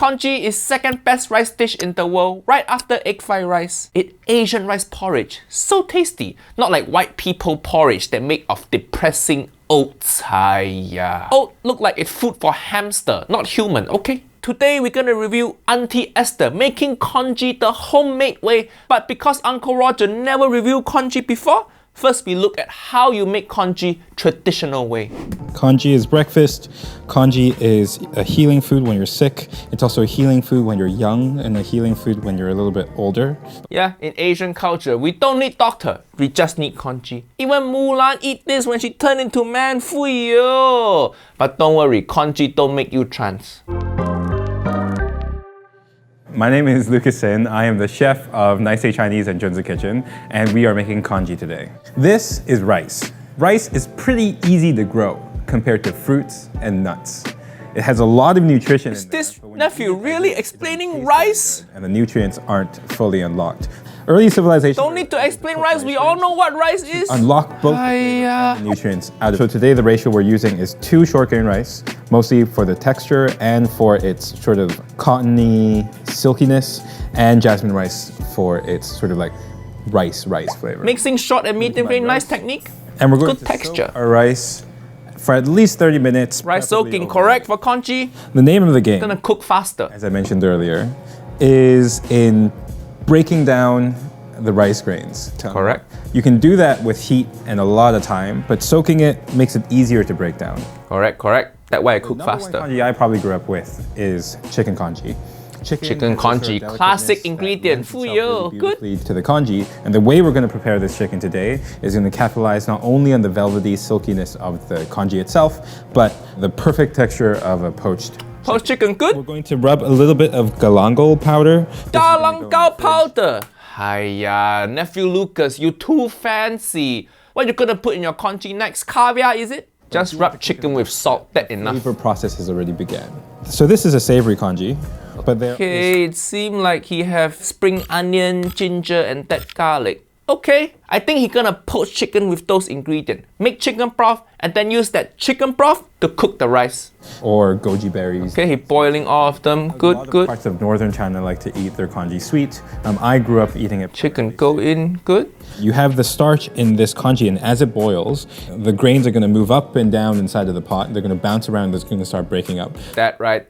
Congee is second best rice dish in the world, right after egg fried rice. It's Asian rice porridge, so tasty. Not like white people porridge that make of depressing oats. Oat look like it's food for hamster, not human, okay? Today we're gonna review Auntie Esther making congee the homemade way. But because Uncle Roger never reviewed congee before, first we look at how you make congee traditional way. Congee is breakfast. Congee is a healing food when you're sick. It's also a healing food when you're young and a healing food when you're a little bit older. Yeah, in Asian culture, we don't need doctor. We just need congee. Even Mulan eat this when she turned into man. Fuyo. But don't worry, congee don't make you trans. My name is Lucas Sin. I am the chef of Nice Day Chinese and Junzi Kitchen, and we are making congee today. This is rice. Rice is pretty easy to grow compared to fruits and nuts. It has a lot of nutrition. Is this nephew really explaining rice? And the nutrients aren't fully unlocked. Early civilization. Don't need to explain rice. We all know what rice is. Unlock both the nutrients out of. So today the ratio we're using is 2 short grain rice, mostly for the texture and for its sort of cottony silkiness, and jasmine rice for its sort of like rice flavor. Mixing short and medium grain, nice technique. And we're going Good to texture. soak our rice for at least 30 minutes. Rice soaking, correct for congee? The name of the game, Gonna cook faster. as I mentioned earlier, is in breaking down the rice grains. Correct. You can do that with heat and a lot of time, but soaking it makes it easier to break down. Correct. That way I cook Number one faster. congee I probably grew up with is chicken congee. Chicken congee, classic ingredient. Fuyo, good. To the congee, and the way we're going to prepare this chicken today is going to capitalize not only on the velvety silkiness of the congee itself, but the perfect texture of a poached. Poached chicken, good. We're going to rub a little bit of galangal powder. Galangal powder. Hiya, nephew Lucas, you too fancy. What you gonna put in your congee next? Caviar, is it? Just rub chicken with salt, that enough. The flavor process has already begun. So this is a savory congee, but there Okay, it seemed like he have spring onion, ginger, and that garlic. Okay, I think he gonna poach chicken with those ingredients. Make chicken broth and then use that chicken broth to cook the rice. or goji berries. Okay, he boiling all of them. Good, A lot of good. parts of northern China like to eat their congee sweet. I grew up eating it. Chicken go in, good. You have the starch in this congee, and as it boils, the grains are going to move up and down inside of the pot. They're going to bounce around. It's going to start breaking up. That right.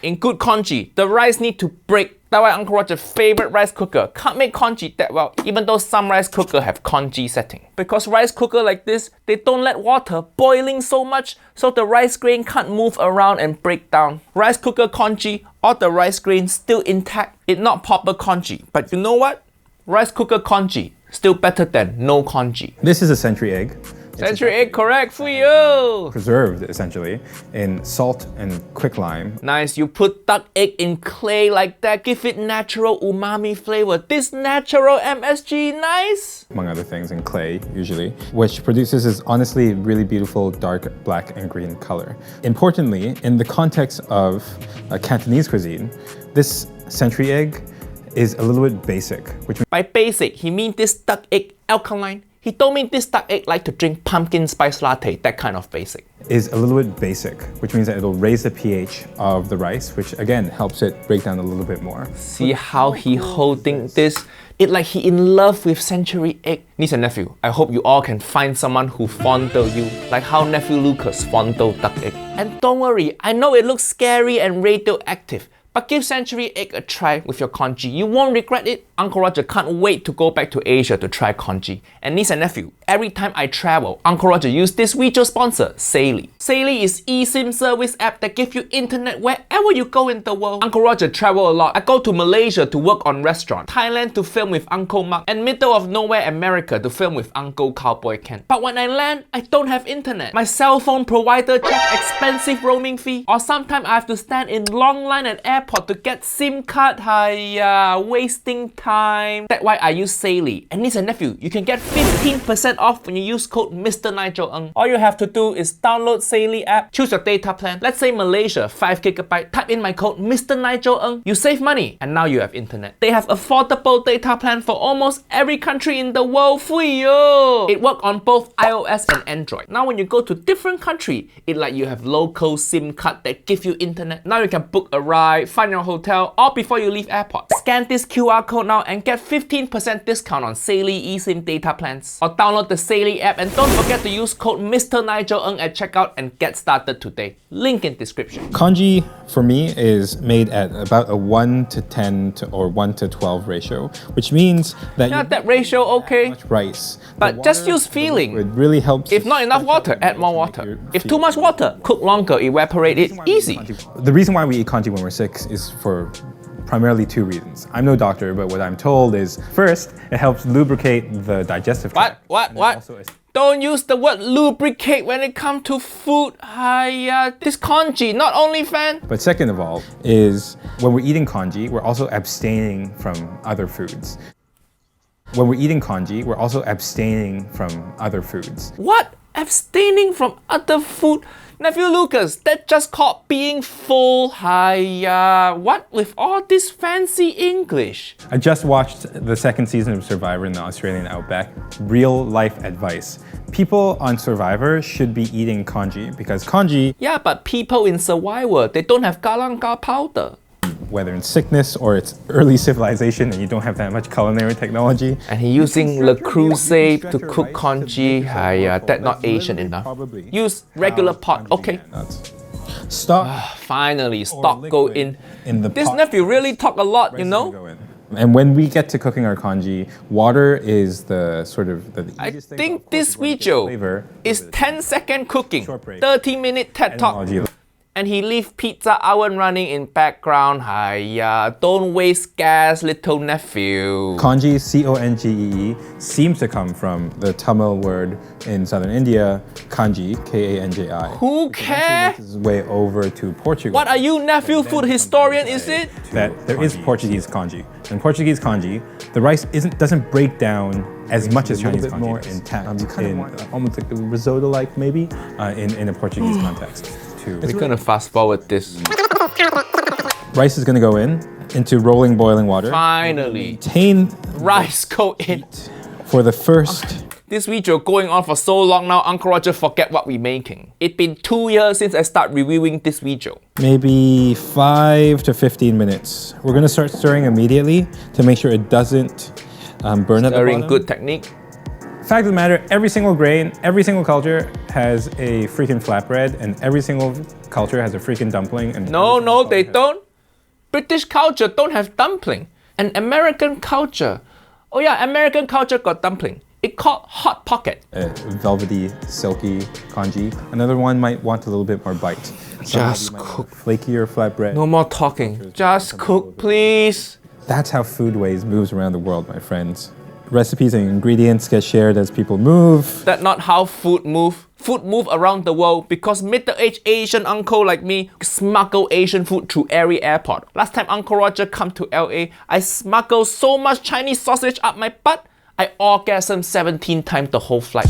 In good congee, the rice need to break. That's why Uncle Roger's favorite rice cooker can't make congee that well, even though some rice cooker have congee setting. Because rice cooker like this, they don't let water boiling so much, so the rice grain can't move around and break down. Rice cooker congee, all the rice grain still intact. It's not proper congee. But you know what? Rice cooker congee, still better than no congee. This is a century egg. Century egg, correct for you. Preserved, essentially, in salt and quicklime. Nice, you put duck egg in clay like that, give it natural umami flavor. This natural MSG, nice. Among other things, in clay, usually, which produces this honestly really beautiful dark black and green color. Importantly, in the context of Cantonese cuisine, this century egg is a little bit basic, which By basic, he means this duck egg alkaline. He don't mean this duck egg like to drink pumpkin spice latte, that kind of basic. is a little bit basic, which means that it'll raise the pH of the rice, which again helps it break down a little bit more. See how he holding this? It like he in love with century egg. Niece and nephew, I hope you all can find someone who fondle you, like how nephew Lucas fondled duck egg. And don't worry, I know it looks scary and radioactive, but give century egg a try with your congee. You won't regret it. Uncle Roger can't wait to go back to Asia to try congee. And niece and nephew, every time I travel, Uncle Roger use this weejio sponsor, Saily. Saily is eSIM service app that gives you internet wherever you go in the world. Uncle Roger travel a lot. I go to Malaysia to work on restaurant, Thailand to film with Uncle Mark, and middle of nowhere America to film with Uncle Cowboy Ken. But when I land, I don't have internet. My cell phone provider charge expensive roaming fee, or sometimes I have to stand in long line at airport to get SIM card. Hiya, wasting time. That's why I use Saily. And niece and nephew, you can get 15% off when you use code Mr. Nigel Ng. All you have to do is download Saily app, choose your data plan. Let's say Malaysia, 5GB, type in my code Mr. Nigel Ng. You save money, and now you have internet. They have affordable data plan for almost every country in the world. Fuyo! It works on both iOS and Android. Now when you go to different country, it like you have local SIM card that give you internet. Now you can book a ride, find your hotel or before you leave airport. Scan this QR code now and get 15% discount on Saily eSIM data plans. Or download the Saily app and don't forget to use code Mr. Nigel Ng at checkout and get started today. Link in description. Congee, for me, is made at about a 1 to 10 or 1 to 12 ratio, which means that Yeah, that ratio okay. much rice. But just use feeling. It really helps. If not enough water, add more water. If too much water, cook longer, evaporate it, easy. The reason why we eat congee when we're sick is for primarily two reasons. I'm no doctor, but what I'm told is, first, it helps lubricate the digestive tract. What? Don't use the word lubricate when it comes to food. This congee, not OnlyFans. But second of all, is when we're eating congee, we're also abstaining from other foods. When we're eating congee, we're also abstaining from other foods. What? Abstaining from other food? Nephew Lucas, that's just called being full. What with all this fancy English? I just watched the second season of Survivor in the Australian outback. Real life advice. People on Survivor should be eating congee because congee, Yeah, but people in Survivor, they don't have galangal powder. whether in sickness or it's early civilization and you don't have that much culinary technology. And he using Le Creuset to cook congee. That's not Asian enough. Use regular pot, okay? Stock Finally, stock go in. the This pot. nephew really talk a lot, you know? Go in. And when we get to cooking our congee, water is the sort of the I easiest thing. think Of course, this we wanna get video flavor is with 10-second cooking, Short break. 30-minute TED Talk. technology. And he leave pizza oven running in background. Don't waste gas, little nephew. Congee, C-O-N-G-E-E, seems to come from the Tamil word in southern India, kanji, K-A-N-J-I. Who cares? This is way over to Portugal. What are you, nephew food historian, is it? That there is Portuguese congee. In Portuguese congee, the rice doesn't break down as much as Chinese congee. More intact. You kind of want almost like a risotto-like maybe in a Portuguese context. We're gonna fast forward this. Rice is gonna go into rolling boiling water. Finally, Maintain rice go in. for the first. This video going on for so long now, Uncle Roger forget what we making. It's been 2 years since I start reviewing this video. Maybe 5 to 15 minutes. We're gonna start stirring immediately to make sure it doesn't burn at the Stirring bottom. good technique. Fact of the matter, every single grain, every single culture has a freaking flatbread, and every single culture has a freaking dumpling. And No, they don't. British culture don't have dumpling. And American culture, oh yeah, American culture got dumpling. It called Hot Pocket. Velvety, silky congee. Another one might want a little bit more bite. Just cook. Flakier flatbread. No more talking. Just cook, please. That's how foodways moves around the world, my friends. Recipes and ingredients get shared as people move. That's not how food move. Food move around the world because middle-aged Asian uncle like me smuggle Asian food through every airport. Last time Uncle Roger come to LA, I smuggled so much Chinese sausage up my butt, I orgasmed 17 times the whole flight.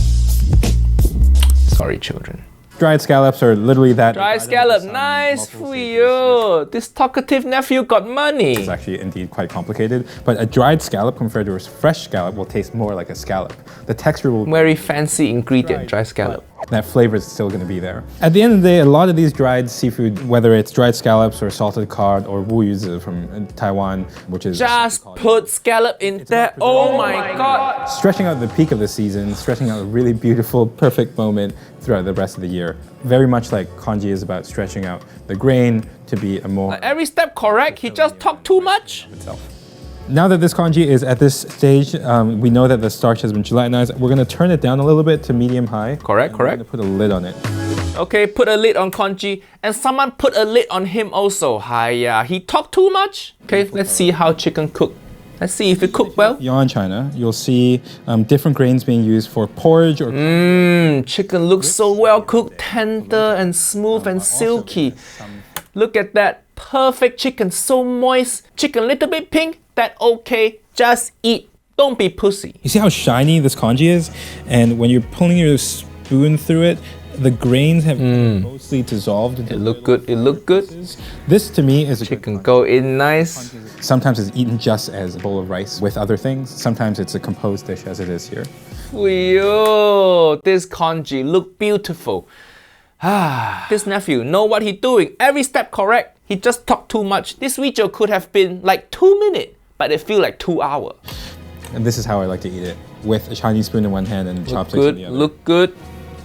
Sorry, children. Dried scallops are literally that. Dry scallop, nice for you. This talkative nephew got money. It's actually indeed quite complicated, but a dried scallop compared to a fresh scallop will taste more like a scallop. The texture will Very fancy ingredient, dry scallop. that flavor is still going to be there. At the end of the day, a lot of these dried seafood, whether it's dried scallops or salted cod or weejios from Taiwan, which is Just put scallop in there. Oh my god. stretching out the peak of the season, stretching out a really beautiful, perfect moment throughout the rest of the year. Very much like congee is about stretching out the grain to be a more Every step correct, he just talked too much. itself. Now that this congee is at this stage, we know that the starch has been gelatinized. We're going to turn it down a little bit to medium-high. Correct, and we're correct. going to put a lid on it. Okay, put a lid on Congee, and someone put a lid on him also. He talked too much. Okay, let's see how chicken cook. Let's see if it cooked well. Beyond China, you'll see different grains being used for porridge or Chicken looks so well cooked, tender and smooth and silky. Look at that, perfect chicken, so moist. Chicken little bit pink, that okay, just eat. Don't be pussy. You see how shiny this congee is? And when you're pulling your spoon through it, the grains have mostly dissolved. It look good, it look good. This to me is a Chicken go in nice. Sometimes it's eaten just as a bowl of rice with other things. Sometimes it's a composed dish as it is here. Yo, this Congee look beautiful. This nephew know what he doing. Every step correct. He just talked too much. This video could have been like 2 minutes, but it feels like 2 hours. And this is how I like to eat it, with a Chinese spoon in one hand and chopsticks in the other. Look good.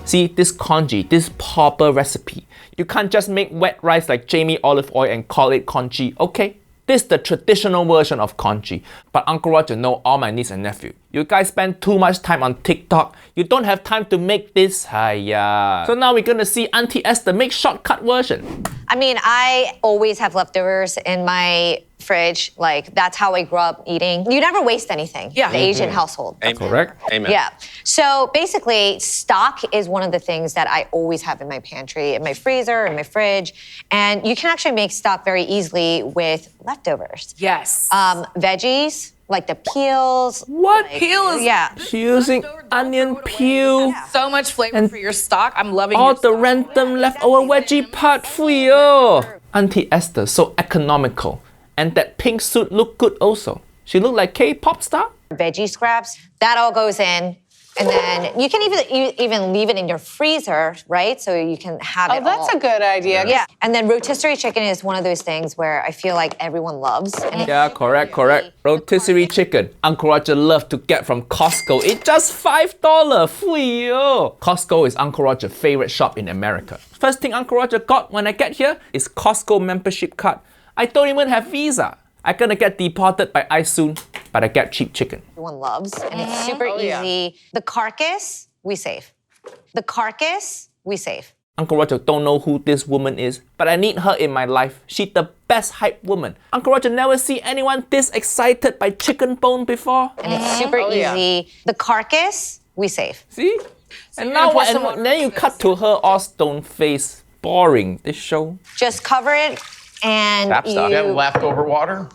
See, this congee, this pauper recipe. You can't just make wet rice like Jamie olive oil and call it congee, okay? This is the traditional version of congee. But Uncle Roger know all my niece and nephew. You guys spend too much time on TikTok. You don't have time to make this. Hiya. So now we're gonna see Auntie Esther make shortcut version. I mean, I always have leftovers in my fridge. Like, that's how I grew up eating. You never waste anything. Yeah. In the Asian household. Correct? Amen. Yeah. So basically, stock is one of the things that I always have in my pantry, in my freezer, in my fridge. And you can actually make stock very easily with leftovers. Yes. Veggies, like the peels. What? like- Peel is- Yeah. She's using onion peel. So much flavor And for your stock. I'm loving All your the stock. random leftover veggie part for you. Auntie Esther, so economical. And that pink suit look good also. She look like K-pop star. Veggie scraps, that all goes in. And then you can even leave it in your freezer, right? So you can have it Oh, that's all. a good idea. Yeah, and then rotisserie chicken is one of those things where I feel like everyone loves. And Yeah, correct. Rotisserie chicken. Uncle Roger love to get from Costco. It's just $5. Free. Costco is Uncle Roger's favorite shop in America. First thing Uncle Roger got when I get here is Costco membership card. I don't even have Visa. I'm gonna get deported by ICE soon, but I get cheap chicken. everyone loves, and it's super yeah. easy. The carcass, we save. The carcass, we save. Uncle Roger don't know who this woman is, but I need her in my life. She's the best hype woman. Uncle Roger never see anyone this excited by chicken bone before. And it's super yeah. easy. The carcass, we save. See? And you're now gonna what? put some And then you cut to her all stone face. Boring, this show. Just cover it, and Tap stuff. you... You have Leftover water?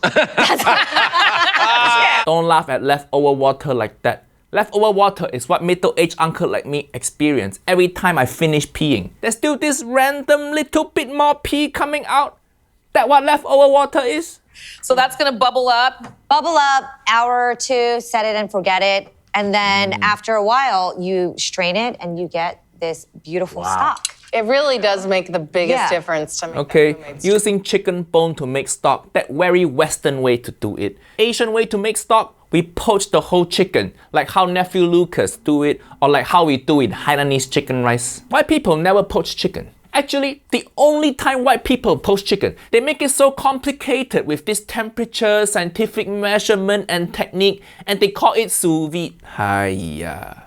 Don't laugh at leftover water like that. Leftover water is what middle-aged uncle like me experience every time I finish peeing. There's still this random little bit more pee coming out. That what leftover water is? So that's gonna bubble up. Bubble up, hour or two, set it and forget it. And then after a while, you strain it and you get this beautiful stock. It really does make the biggest Yeah. difference to make Okay, that homemade stew. using chicken bone to make stock, that very Western way to do it. Asian way to make stock, we poach the whole chicken, like how nephew Lucas do it, or like how we do in Hainanese chicken rice. White people never poach chicken. Actually, the only time white people poach chicken, they make it so complicated with this temperature, scientific measurement and technique, and they call it sous vide. Hiya.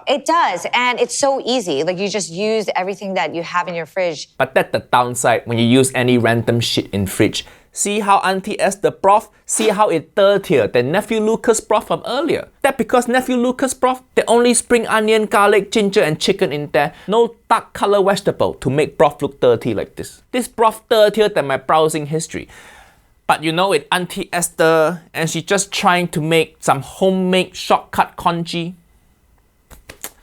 It does, and it's so easy. Like, you just use everything that you have in your fridge. But that's the downside when you use any random shit in fridge. See how Auntie Esther broth? See how it's dirtier than Nephew Lucas' broth from earlier. That's because Nephew Lucas' broth, they only spring onion, garlic, ginger and chicken in there. No dark color vegetable to make broth look dirty like this. This broth dirtier than my browsing history. But you know it's Auntie Esther and she's just trying to make some homemade shortcut congee.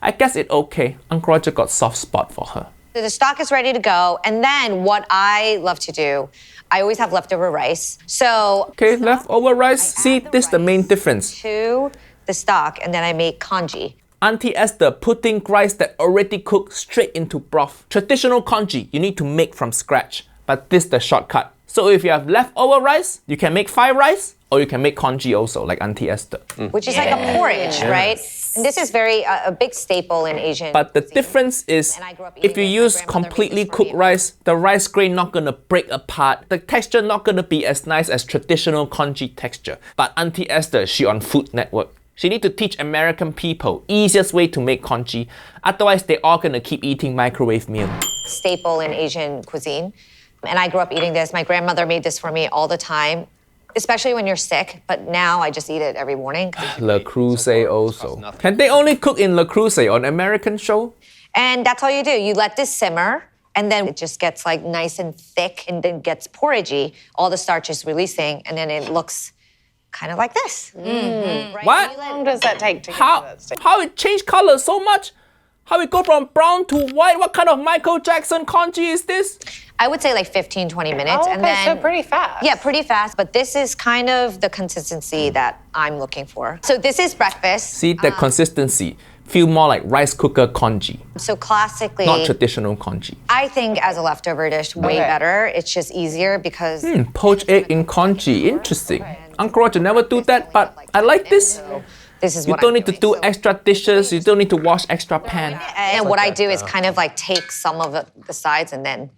I guess it's okay. Uncle Roger got soft spot for her. So the stock is ready to go, and then what I love to do, I always have leftover rice. So Okay, leftover rice. See, this is the main difference. to the stock, and then I make congee. Auntie Esther putting rice that already cooked straight into broth. Traditional congee, you need to make from scratch. But this is the shortcut. So if you have leftover rice, you can make fried rice, or you can make congee also, like Auntie Esther. Which is like a porridge, right? And this is very a big staple in Asian. But the cuisine. difference is, And I grew up if eating you this. use My grandmother made completely this for cooked me. rice, the rice grain not gonna break apart. The texture not gonna be as nice as traditional congee texture. But Auntie Esther, she on Food Network. She need to teach American people easiest way to make congee. Otherwise, they all gonna keep eating microwave meal. Staple in Asian cuisine. And I grew up eating this. My grandmother made this for me all the time, especially when you're sick. But now I just eat it every morning. Le Creuset also. Can they only cook in Le Creuset on American show? And that's all you do. You let this simmer, and then it just gets like nice and thick, and then gets porridgey. All the starch is releasing, and then it looks kind of like this. Right? What? How long does that take to get to How that stage? how it changed color so much? How it go from brown to white? What kind of Michael Jackson congee is this? I would say like 15, 20 minutes. Oh, and okay, then so pretty fast. Yeah, pretty fast. But this is kind of the consistency that I'm looking for. So this is breakfast. See the consistency. Feel more like rice cooker congee, So classically, not traditional congee. I think as a leftover dish, way Okay. better. It's just easier because Poached egg in congee, interesting. Uncle Roger never do that, but I like this. this is You what don't I'm need to doing. do extra dishes, you don't need to wash extra pan. And what I do is kind of like take some of the sides and then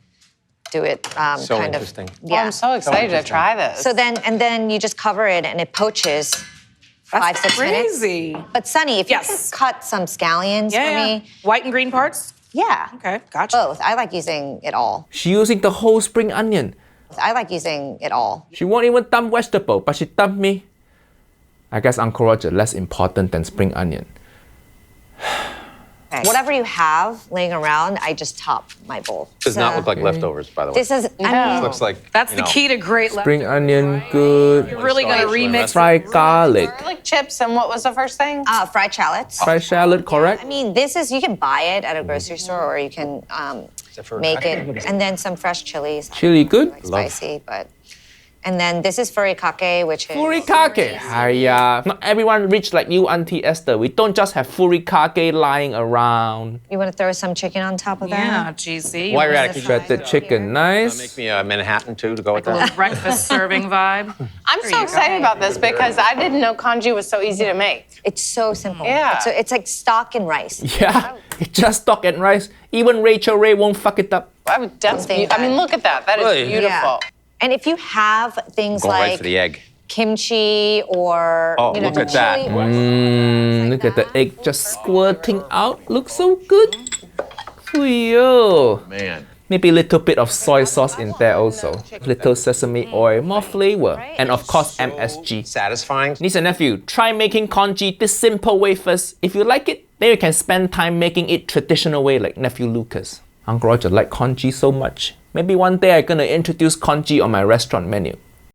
do it So kind interesting. of. Oh, I'm so excited to try this. So then you just cover it and it poaches 5-6 minutes. Crazy. But Sunny, if you Yes. can cut some scallions Yeah, for yeah. me, White and green parts? yeah. Okay, gotcha. Both. I like using it all. She using the whole spring onion. I like using it all. She won't even dump vegetable, but she dumped me. I guess Uncle Roger less important than spring onion. Whatever you have laying around, I just top my bowl. Does not So look like leftovers, by the way. This is. I mean, Looks like That's you the know, key to great Spring onion, good. You're really gonna remix Fried garlic. garlic chips. And what was the first thing? fried shallots. Fried shallot, correct? I mean, this is, you can buy it at a grocery store or you can make it. And then some fresh chilies. Chili good? Like spicy, but. And then this is furikake, which is. Furikake. Hiya. Not everyone rich like you, Auntie Esther. We don't just have furikake lying around. You want to throw some chicken on top of Yeah, that? GC. While you're at it, Shred the chicken, nice. make me a Manhattan too to go with A little that. breakfast serving vibe. I'm so excited about this because I didn't know congee was so easy to make. It's so simple. Yeah. It's like stock and rice. Yeah, it's just stock and rice. Even Rachel Ray won't fuck it up. I would definitely. think I mean, that- look at that. That is Really? beautiful. And if you have things Going right like for the egg. kimchi or Oh, look at that. Look at the egg just squirting out. Looks so good. Yo. Man. Maybe a little bit of soy sauce in there also. Little sesame oil, more flavor. And of course, MSG. Satisfying. Niece and nephew, try making congee this simple way first. If you like it, then you can spend time making it traditional way like nephew Lucas. Uncle Roger like congee so much. Maybe one day I'm gonna introduce congee on my restaurant menu.